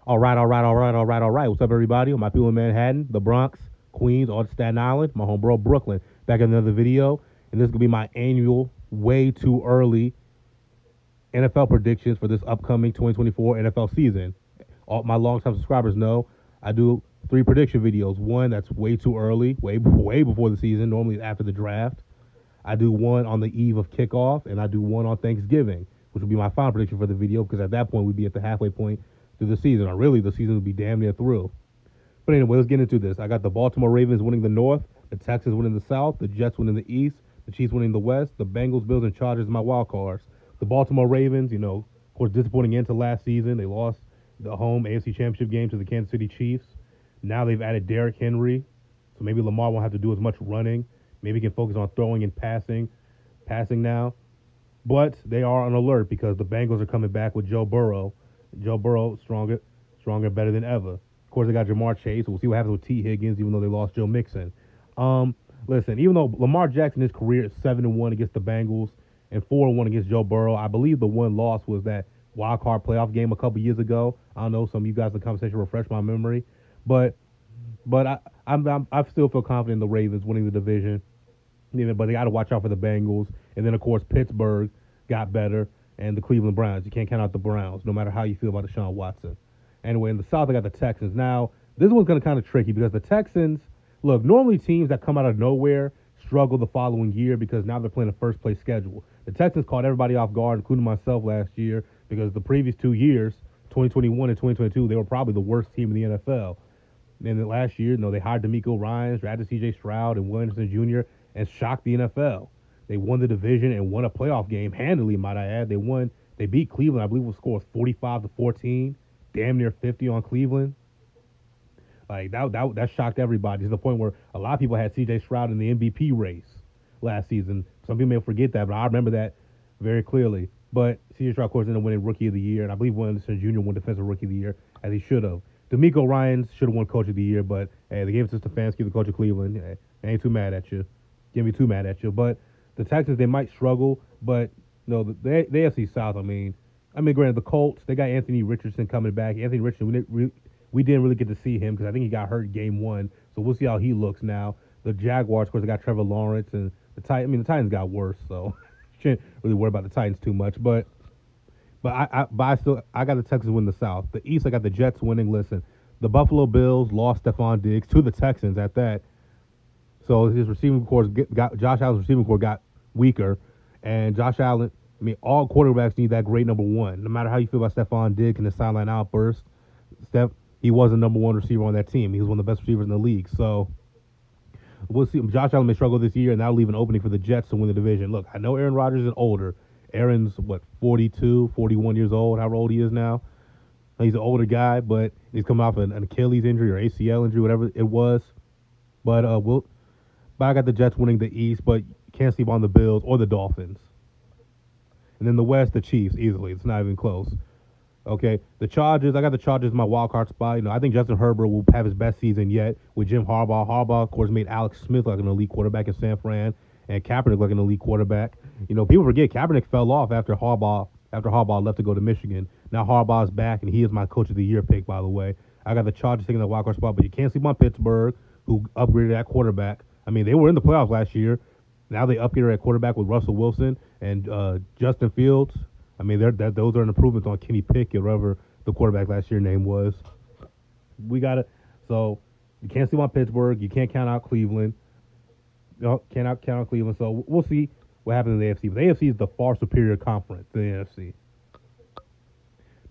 All right. What's up, everybody? My people in Manhattan, the Bronx, Queens, all Staten Island, my homebro, Brooklyn. Back in another video, and this is going to be my annual, way too early NFL predictions for this upcoming 2024 NFL season. All my longtime subscribers know I do three prediction videos. One that's way too early, way before the season, normally after the draft. I do one on the eve of kickoff, and I do one on Thanksgiving, which will be my final prediction for the video because at that point we'd be at the halfway point through the season. Or really, the season would be damn near through. But anyway, let's get into this. I got the Baltimore Ravens winning the North, the Texans winning the South, the Jets winning the East, the Chiefs winning the West, the Bengals, Bills, and Chargers my wild cards. The Baltimore Ravens, of course, disappointing end to last season. They lost the home AFC Championship game to the Kansas City Chiefs. Now they've added Derrick Henry, so maybe Lamar won't have to do as much running. Maybe he can focus on throwing and passing now. But they are on alert because the Bengals are coming back with Joe Burrow. Joe Burrow, stronger, better than ever. Of course, they got Jamar Chase. We'll see what happens with T. Higgins, even though they lost Joe Mixon. Listen, even though Lamar Jackson, his career is 7-1 against the Bengals and 4-1 against Joe Burrow, I believe the one loss was that wild card playoff game a couple years ago. I don't know, some of you guys in the conversation refresh my memory, but I still feel confident in the Ravens winning the division. But they got to watch out for the Bengals, and then of course Pittsburgh got better, and the Cleveland Browns. You can't count out the Browns, no matter how you feel about Deshaun Watson. Anyway, in the South, I got the Texans. Now, this one's going to kind of tricky because the Texans, look, normally teams that come out of nowhere struggle the following year because now they're playing a first-place schedule. The Texans caught everybody off guard, including myself last year, because the previous 2 years, 2021 and 2022, they were probably the worst team in the NFL. And then last year, they hired DeMeco Ryans, drafted C.J. Stroud and Williamson Jr., and shocked the NFL. They won the division and won a playoff game handily, might I add. They beat Cleveland. I believe the score was 45-14, damn near 50 on Cleveland. Like that shocked everybody to the point where a lot of people had C.J. Stroud in the MVP race last season. Some people may forget that, but I remember that very clearly. But C.J. Stroud, of course, ended up winning Rookie of the Year, and I believe Williamson Jr. won Defensive Rookie of the Year, as he should have. DeMeco Ryans should have won Coach of the Year, but hey, they gave it to Stefanski, the coach of Cleveland. Hey, I ain't too mad at you. Can't be too mad at you. But the Texans, they might struggle, but the AFC South, I mean, granted, the Colts, they got Anthony Richardson coming back. Anthony Richardson, we didn't really get to see him because I think he got hurt game one, so we'll see how he looks now. The Jaguars, of course, they got Trevor Lawrence, and the Titans got worse, so shouldn't really worry about the Titans too much. But I got the Texans win the South. The East, I got the Jets winning. Listen, the Buffalo Bills lost Stephon Diggs to the Texans at that. So his receiving core Josh Allen's receiving core got weaker, and Josh Allen. All quarterbacks need that great number one. No matter how you feel about Stephon Diggs and his sideline outburst, he was the number one receiver on that team. He was one of the best receivers in the league. So we'll see. Josh Allen may struggle this year, and that'll leave an opening for the Jets to win the division. Look, I know Aaron Rodgers is older. Aaron's 42, 41 years old. How old he is now? He's an older guy, but he's coming off an Achilles injury or ACL injury, whatever it was. But I got the Jets winning the East, but you can't sleep on the Bills or the Dolphins. And then the West, the Chiefs, easily. It's not even close. Okay, the Chargers, I got the Chargers in my wild card spot. I think Justin Herbert will have his best season yet with Jim Harbaugh. Harbaugh, of course, made Alex Smith like an elite quarterback in San Fran and Kaepernick like an elite quarterback. People forget Kaepernick fell off after Harbaugh left to go to Michigan. Now Harbaugh's back, and he is my Coach of the Year pick, by the way. I got the Chargers taking the wild card spot, but you can't sleep on Pittsburgh, who upgraded that quarterback. They were in the playoffs last year. Now they upgraded at quarterback with Russell Wilson and Justin Fields. Those are improvements on Kenny Pickett, whatever the quarterback last year name was. So you can't sleep on Pittsburgh. You can't count out Cleveland. Cannot count out Cleveland. So we'll see what happens in the AFC. But the AFC is the far superior conference to the NFC.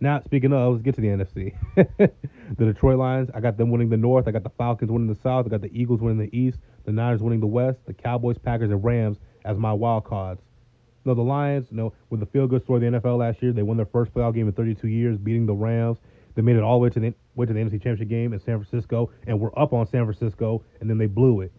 Now, speaking of, let's get to the NFC. The Detroit Lions, I got them winning the North. I got the Falcons winning the South. I got the Eagles winning the East. The Niners winning the West. The Cowboys, Packers, and Rams as my wild cards. The Lions, with the feel-good story of the NFL last year, they won their first playoff game in 32 years, beating the Rams. They made it all the way to the NFC Championship game in San Francisco, and were up on San Francisco, and then they blew it.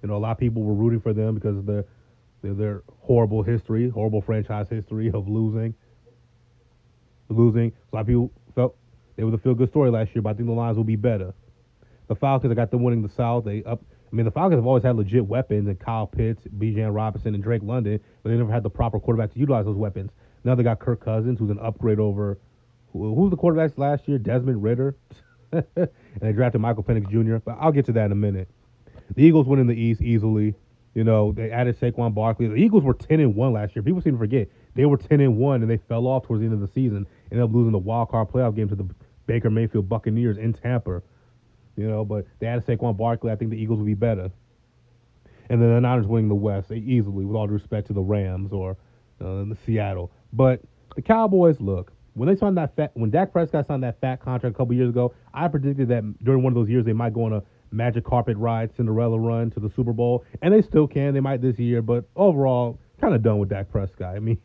A lot of people were rooting for them because of their horrible history, horrible franchise history of losing. A lot of people felt they were the feel-good story last year, but I think the Lions will be better. The Falcons, I got them winning the South. The Falcons have always had legit weapons, and Kyle Pitts, Bijan Robinson, and Drake London, but they never had the proper quarterback to utilize those weapons. Now they got Kirk Cousins, who's an upgrade over Who's the quarterbacks last year? Desmond Ritter. And they drafted Michael Penix Jr., but I'll get to that in a minute. The Eagles win in the East easily. You know, they added Saquon Barkley. The Eagles were 10-1 last year. People seem to forget. They were 10-1 and they fell off towards the end of the season. Ended up losing the wild card playoff game to the Baker Mayfield Buccaneers in Tampa. You know, but they added Saquon Barkley. I think the Eagles will be better. And then the Niners winning the West easily, with all due respect to the Rams or the Seattle. But the Cowboys, look, when they signed when Dak Prescott signed that fat contract a couple years ago, I predicted that during one of those years they might go on a magic carpet ride, Cinderella run to the Super Bowl, and they still can. They might this year, but overall, kind of done with Dak Prescott. I mean,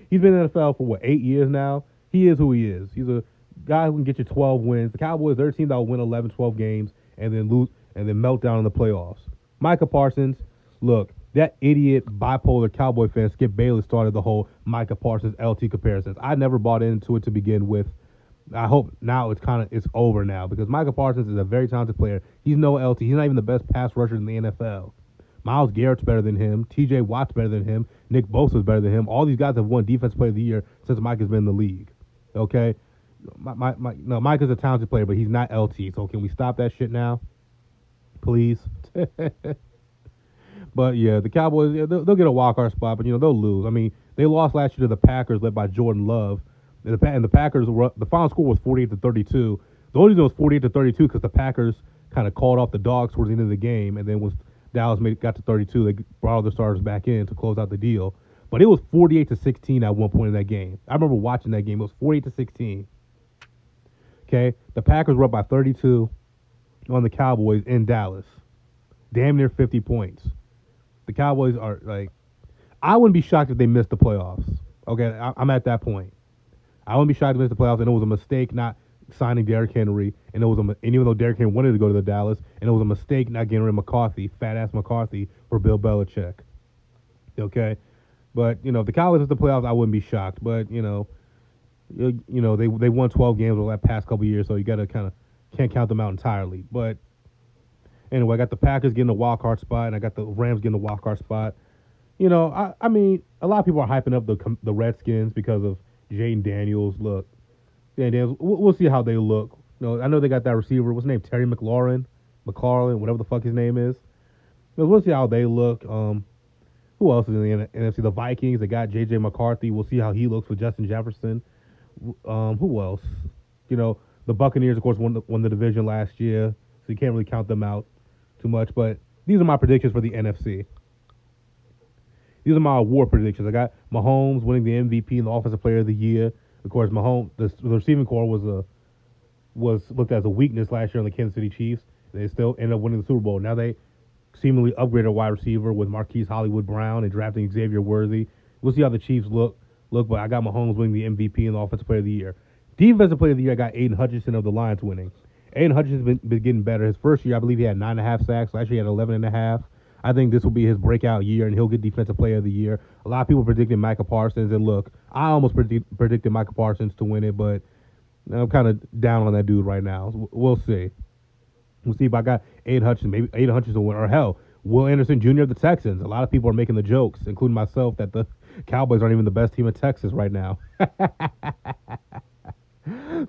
he's been in the NFL for 8 years now. He is who he is. He's a guy who can get you 12 wins. The Cowboys, their team that will win 11, 12 games and then lose and then melt down in the playoffs. Micah Parsons, look, that idiot bipolar Cowboy fan Skip Bayless started the whole Micah Parsons LT comparisons. I never bought into it to begin with. I hope now it's over now because Micah Parsons is a very talented player. He's no LT. He's not even the best pass rusher in the NFL. Myles Garrett's better than him. T.J. Watt's better than him. Nick Bosa's better than him. All these guys have won Defensive Player of the Year since Mike has been in the league. Okay? No, Mike is a talented player, but he's not LT. So can we stop that shit now? Please? But, yeah, the Cowboys, they'll get a wild-card spot, but, they'll lose. I mean, they lost last year to the Packers led by Jordan Love. And the Packers, the final score was 48-32. The only reason it was 48-32 because the Packers kind of called off the dogs towards the end of the game, and then once Dallas got to 32, they brought all the starters back in to close out the deal. But it was 48-16 at one point in that game. I remember watching that game. It was 48-16. Okay, the Packers were up by 32 on the Cowboys in Dallas, damn near 50 points. The Cowboys are like, I wouldn't be shocked if they missed the playoffs. Okay, I'm at that point. I wouldn't be shocked if they missed the playoffs, and it was a mistake not signing Derrick Henry, and even though Derrick Henry wanted to go to the Dallas, and it was a mistake not getting rid of McCarthy, fat-ass McCarthy, for Bill Belichick. Okay? But, if the Cowboys missed the playoffs, I wouldn't be shocked. But, they won 12 games over that past couple years, so you got to can't count them out entirely. But anyway, I got the Packers getting a wild card spot, and I got the Rams getting a wild card spot. I mean, a lot of people are hyping up the Redskins because of Jaden Daniels. Look, Jaden Daniels, we'll see how they look. I know they got that receiver. What's his name? Terry McLaurin, whatever the fuck his name is. We'll see how they look. Who else is in the NFC? The Vikings. They got J.J. McCarthy. We'll see how he looks with Justin Jefferson. Who else? The Buccaneers, of course, won the division last year, so you can't really count them out too much. But these are my predictions for the NFC. These are my award predictions. I got Mahomes winning the MVP and the Offensive Player of the Year. Of course, Mahomes, the receiving core was looked at as a weakness last year on the Kansas City Chiefs. They still ended up winning the Super Bowl. Now they seemingly upgraded a wide receiver with Marquise Hollywood Brown and drafting Xavier Worthy. We'll see how the Chiefs look, but I got Mahomes winning the MVP and the Offensive Player of the Year. Defensive Player of the Year, I got Aiden Hutchinson of the Lions winning. Aiden Hutchinson's been getting better. His first year, I believe he had 9.5 sacks. Last year, he had 11.5. I think this will be his breakout year, and he'll get Defensive Player of the Year. A lot of people predicting Micah Parsons, and look, I almost predicted Micah Parsons to win it, but I'm kind of down on that dude right now. We'll see. We'll see if I got Aiden Hutchinson. Maybe Aiden Hutchinson will win, or hell, Will Anderson Jr. of the Texans. A lot of people are making the jokes, including myself, that the Cowboys aren't even the best team in Texas right now.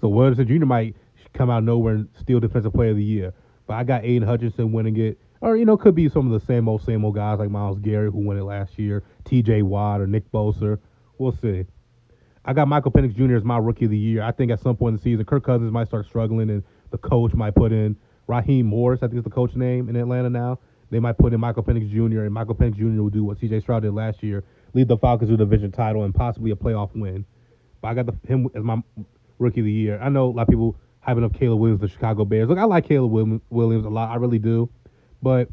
So Will Anderson Jr. might come out of nowhere and steal Defensive Player of the Year. But I got Aiden Hutchinson winning it. Or, could be some of the same old guys like Myles Garrett who won it last year, T.J. Watt or Nick Bosa. We'll see. I got Michael Penix Jr. as my Rookie of the Year. I think at some point in the season, Kirk Cousins might start struggling, and the coach might put in Raheem Morris, I think is the coach name in Atlanta now. They might put in Michael Penix Jr., and Michael Penix Jr. will do what C.J. Stroud did last year, lead the Falcons to the division title and possibly a playoff win. But I got him as my Rookie of the Year. I know a lot of people hyping up Caleb Williams, the Chicago Bears. Look, I like Caleb Williams a lot. I really do. But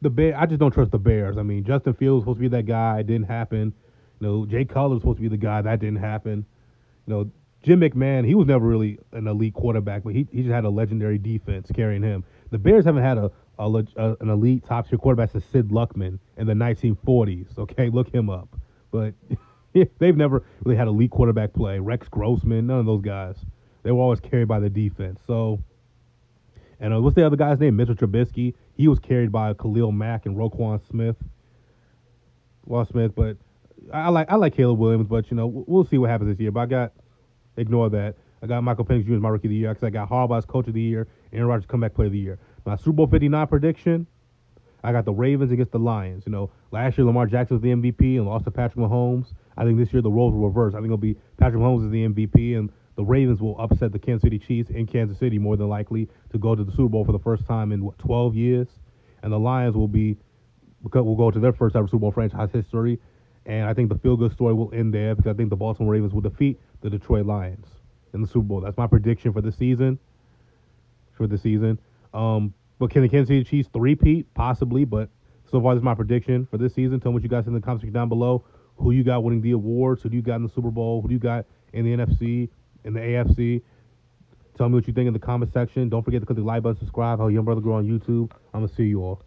I just don't trust the Bears. I mean, Justin Fields was supposed to be that guy. It didn't happen. Jay Cutler was supposed to be the guy. That didn't happen. Jim McMahon, he was never really an elite quarterback, but he just had a legendary defense carrying him. The Bears haven't had an elite top-tier quarterback since Sid Luckman in the 1940s. Okay, look him up. But they've never really had elite quarterback play. Rex Grossman, none of those guys. They were always carried by the defense. So, and what's the other guy's name? Mitchell Trubisky. He was carried by Khalil Mack and Roquan Smith. But I like Caleb Williams, but we'll see what happens this year. But I got Ignore that. I got Michael Penix Jr. as my rookie of the year because I got Harbaugh as coach of the year, Aaron Rodgers comeback player of the year. My Super Bowl 59 prediction, I got the Ravens against the Lions. Last year Lamar Jackson was the MVP and lost to Patrick Mahomes. I think this year the roles will reverse. I think it'll be Patrick Mahomes is the MVP and the Ravens will upset the Kansas City Chiefs in Kansas City more than likely to go to the Super Bowl for the first time in 12 years. And the Lions will go to their first ever Super Bowl franchise history. And I think the feel-good story will end there because I think the Baltimore Ravens will defeat the Detroit Lions in the Super Bowl. That's my prediction for the season. But can the Kansas City Chiefs three-peat? Possibly, but so far this is my prediction for this season. Tell me what you guys in the comment section down below. Who you got winning the awards? Who do you got in the Super Bowl? Who do you got in the NFC, in the AFC? Tell me what you think in the comment section. Don't forget to click the like button, subscribe. How Young Brother Grow on YouTube. I'm going to see you all.